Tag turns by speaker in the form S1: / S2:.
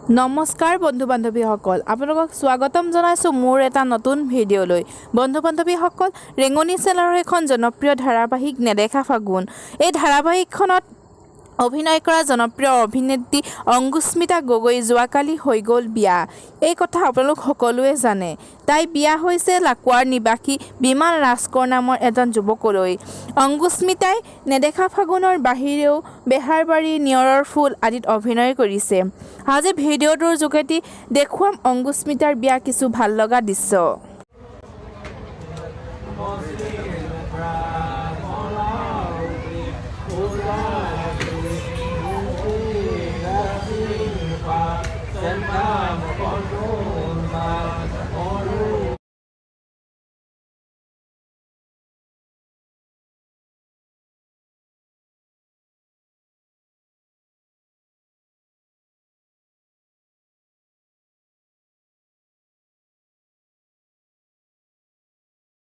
S1: নমস্কাৰ বন্ধু বান্ধৱীসকল আপোনালোকক স্বাগতম জনাইছোঁ মোৰ এটা নতুন ভিডিঅ'লৈ। বন্ধু বান্ধৱীসকল, ৰেঙনি চেনেলৰ এখন জনপ্ৰিয় ধাৰাবাহিক নেদেখা ফাগুন, এই ধাৰাবাহিকখনত অভিনয় কৰা জনপ্ৰিয় অভিনেত্ৰী অংকুশ্মিতা গগৈ যোৱাকালি হৈ গ'ল বিয়া। এই কথা আপোনালোক সকলোৱে জানে। তাই বিয়া হৈছে লাকুৱাৰ নিবাসী বিমান ৰাজকোঁৱৰ নামৰ এজন যুৱকলৈ। অংকুশ্মিতাই নেদেখা ফাগুনৰ বাহিৰেও বেহাৰবাৰী, নিয়ৰৰ ফুল আদিত অভিনয় কৰিছে। আজি ভিডিঅ'টোৰ যোগেদি দেখুৱাম অংকুশ্মিতাৰ বিয়া কিছু ভাল লগা দৃশ্য।